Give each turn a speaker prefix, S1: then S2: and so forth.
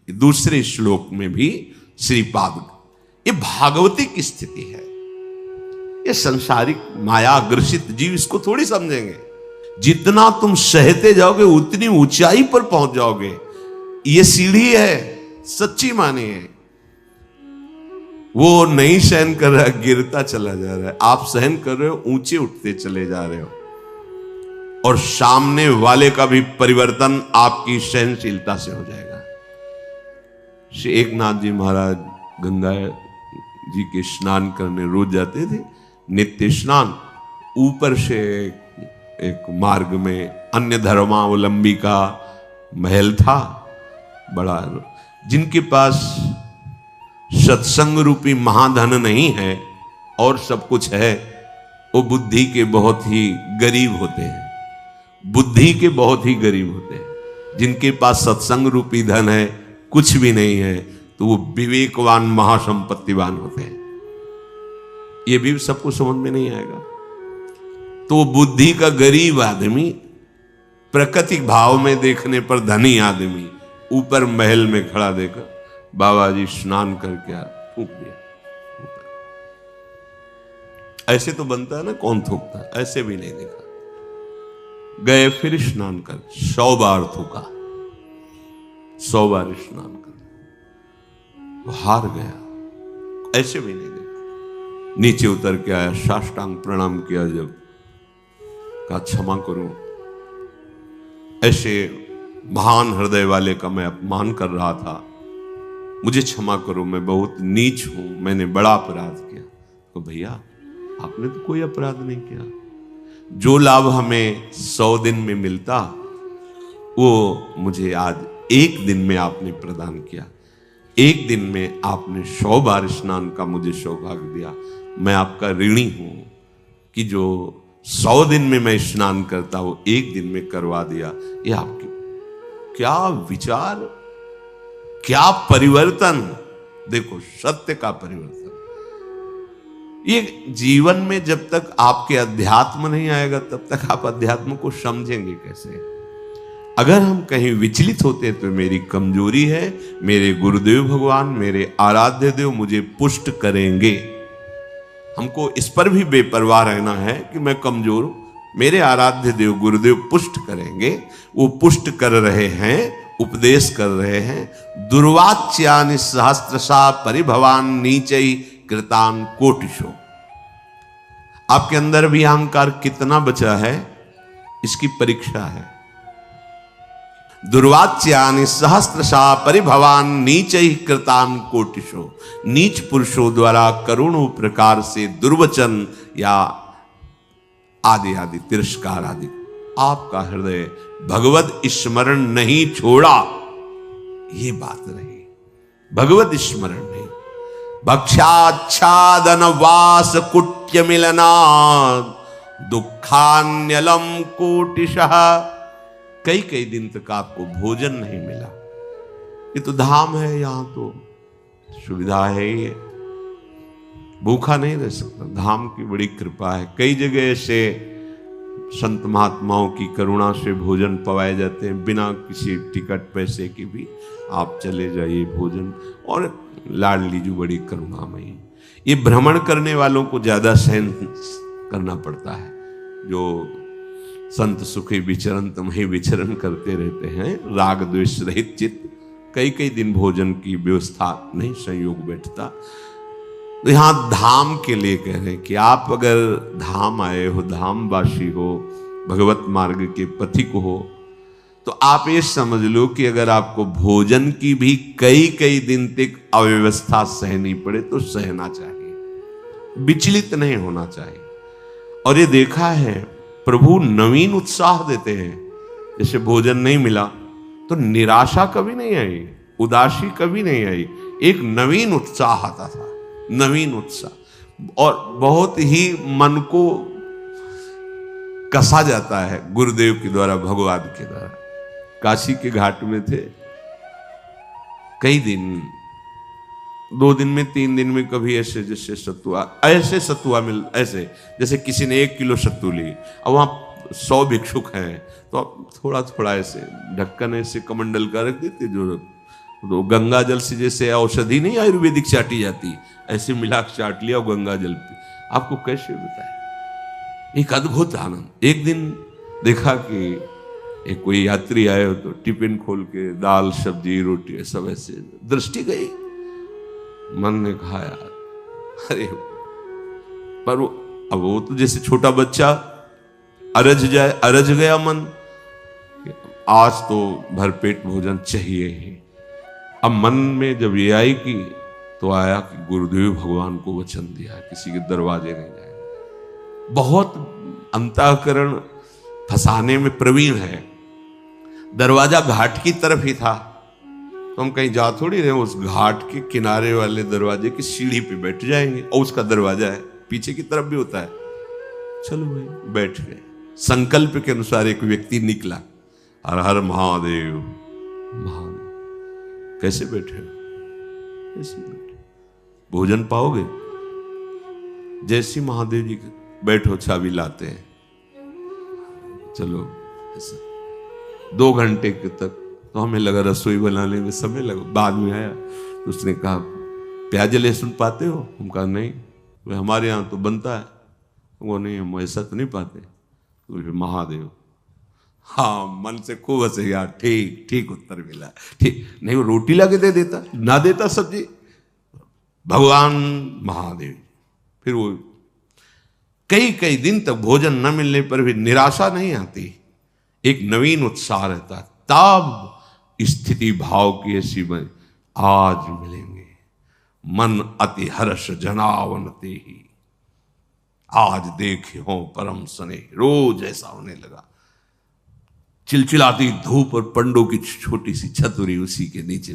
S1: दूसरे श्लोक में भी श्रीपाद, ये भागवती की स्थिति है। ये संसारिक माया ग्रसित जीव इसको थोड़ी समझेंगे। जितना तुम सहते जाओगे उतनी ऊंचाई पर पहुंच जाओगे। ये सीढ़ी है, सच्ची मानिए। वो नहीं सहन कर रहा, गिरता चला जा रहा है, आप सहन कर रहे हो, ऊंचे उठते चले जा रहे हो। और सामने वाले का भी परिवर्तन आपकी सहनशीलता से हो जाएगा। श्री एकनाथ जी महाराज गंगा जी के स्नान करने रोज जाते थे, नित्य स्नान। ऊपर से एक मार्ग में अन्य धर्मावलंबी का महल था बड़ा। जिनके पास सत्संग रूपी महाधन नहीं है और सब कुछ है, वो बुद्धि के बहुत ही गरीब होते हैं। बुद्धि के बहुत ही गरीब होते हैं। जिनके पास सत्संग रूपी धन है, कुछ भी नहीं है, तो वो विवेकवान महासंपत्तिवान होते हैं। ये भी सबको समझ में नहीं आएगा। तो बुद्धि का गरीब आदमी, प्राकृतिक भाव में देखने पर धनी आदमी, ऊपर महल में खड़ा देखा, बाबा जी स्नान करके थूक दिया। ऐसे तो बनता है ना, कौन थूकता है? ऐसे भी नहीं देखा। गए फिर स्नान कर, 100 बार थूका, 100 बार स्नान कर, हार गया। ऐसे भी नहीं देखा। नीचे उतर के आया, साष्टांग प्रणाम किया, जब कहा क्षमा करो, ऐसे महान हृदय वाले का मैं अपमान कर रहा था, मुझे क्षमा करो, मैं बहुत नीच हूं, मैंने बड़ा अपराध किया। तो भैया आपने तो कोई अपराध नहीं किया। जो लाभ हमें 100 दिन में मिलता, वो मुझे आज 1 दिन में आपने प्रदान किया। 1 दिन में आपने 100 बार स्नान का मुझे सौभाग्य दिया। मैं आपका ऋणी हूं कि जो 100 दिन में मैं स्नान करता, वो 1 दिन में करवा दिया। ये आपकी क्या विचार, क्या परिवर्तन! देखो, सत्य का परिवर्तन। ये जीवन में जब तक आपके अध्यात्म नहीं आएगा, तब तक आप अध्यात्म को समझेंगे कैसे? अगर हम कहीं विचलित होते तो मेरी कमजोरी है, मेरे गुरुदेव भगवान, मेरे आराध्य देव मुझे पुष्ट करेंगे। हमको इस पर भी बेपरवाह रहना है कि मैं कमजोर हूं, मेरे आराध्य देव गुरुदेव पुष्ट करेंगे। वो पुष्ट कर रहे हैं, उपदेश कर रहे हैं। दुर्वाच्यानि सहस्त्रशा परिभवान नीचै कृतान कोटिशो। आपके अंदर भी अहंकार कितना बचा है, इसकी परीक्षा है। दुर्वाच्यानि सहस्त्रशा परिभवान नीचै कृतान कोटिशो। नीच पुरुषों द्वारा करोड़ों प्रकार से दुर्वचन या आदि आदि तिरस्कार आदि, आपका हृदय भगवत स्मरण नहीं छोड़ा, ये बात रही। भगवत स्मरण नहीं। भक्षाच्छादन वास कुट्य मिलना दुखान्यलम कोटिशः। कई कई दिन तक आपको भोजन नहीं मिला। ये तो धाम है, यहां तो सुविधा है ही है, भूखा नहीं रह सकता। धाम की बड़ी कृपा है। कई जगह से संत महात्माओं की करुणा से भोजन पवाए जाते हैं, बिना किसी टिकट पैसे की भी आप चले जाइए भोजन। और लाडली जी बड़ी करुणामयी। ये भ्रमण करने वालों को ज्यादा सहन करना पड़ता है। जो संत सुखी विचरण तुम्हें विचरण करते रहते हैं, राग द्वेष रहित चित्त, कई कई दिन भोजन की व्यवस्था नहीं संयोग बैठता। तो यहां धाम के लिए कह रहे हैं कि आप अगर धाम आए हो, धामवासी हो, भगवत मार्ग के पथिक हो, तो आप ये समझ लो कि अगर आपको भोजन की भी कई कई दिन तक अव्यवस्था सहनी पड़े तो सहना चाहिए, विचलित नहीं होना चाहिए। और ये देखा है, प्रभु नवीन उत्साह देते हैं। जैसे भोजन नहीं मिला तो निराशा कभी नहीं आई, उदासी कभी नहीं आई, एक नवीन उत्साह आता था, नवीन उत्साह। और बहुत ही मन को कसा जाता है गुरुदेव के द्वारा, भगवान के द्वारा। काशी के घाट में थे, कई दिन, 2 दिन में 3 दिन में कभी ऐसे जैसे सत्तुआ, ऐसे सत्तुआ मिल, ऐसे जैसे किसी ने 1 किलो सत्तू ली, अब वहां 100 भिक्षुक हैं तो थोड़ा थोड़ा ऐसे ढक्कन ऐसे कमंडल का रख देते, जो तो गंगा जल से जैसे औषधि नहीं आयुर्वेदिक चाटी जाती, ऐसे मिला के चाट लिया गंगा जल पे। आपको कैसे बताए, एक अद्भुत आनंद। एक दिन देखा कि एक कोई यात्री आए हो तो टिफिन खोल के दाल सब्जी रोटी सब ऐसे, दृष्टि गई, मन ने कहा यार अरे, पर अब वो तो जैसे छोटा बच्चा अरज गया मन, आज तो भरपेट भोजन चाहिए ही। अब मन में जब ये आई कि तो आया कि गुरुदेव भगवान को वचन दिया किसी के दरवाजे नहीं जाएंगे। बहुत अंतःकरण फंसाने में प्रवीण है। दरवाजा घाट की तरफ ही था, तो हम कहीं जा थोड़ी रहे, उस घाट के किनारे वाले दरवाजे की सीढ़ी पे बैठ जाएंगे, और उसका दरवाजा है पीछे की तरफ भी होता है। चलो भाई बैठ गए। संकल्प के अनुसार एक व्यक्ति निकला, हर हर महादेव महादेव। कैसे बैठे, कैसे बैठे, भोजन पाओगे? जैसी महादेव जी बैठो चाबी लाते हैं, चलो ऐसा 2 घंटे के तक तो हमें लगा रसोई बनाने में समय लगा। बाद में आया तो उसने कहा प्याज लहसुन पाते हो? हम कहा नहीं। वो हमारे यहाँ तो बनता है। वो नहीं, हम ऐसा तो नहीं पाते। तो महादेव, हाँ मन से खूब हंसे यार, ठीक ठीक उत्तर मिला, ठीक। नहीं वो रोटी ला के दे देता, ना देता सब्जी, भगवान महादेव। फिर वो कई कई दिन तक भोजन न मिलने पर भी निराशा नहीं आती, एक नवीन उत्साह रहता। तब स्थिति भाव की ऐसी बनी, आज मिलेंगे, मन अति हर्ष जनावनते ही, आज देखे हो परम सने। रोज ऐसा होने लगा। चिलचिलाती धूप और पंडों की छोटी सी छत हुई, उसी के नीचे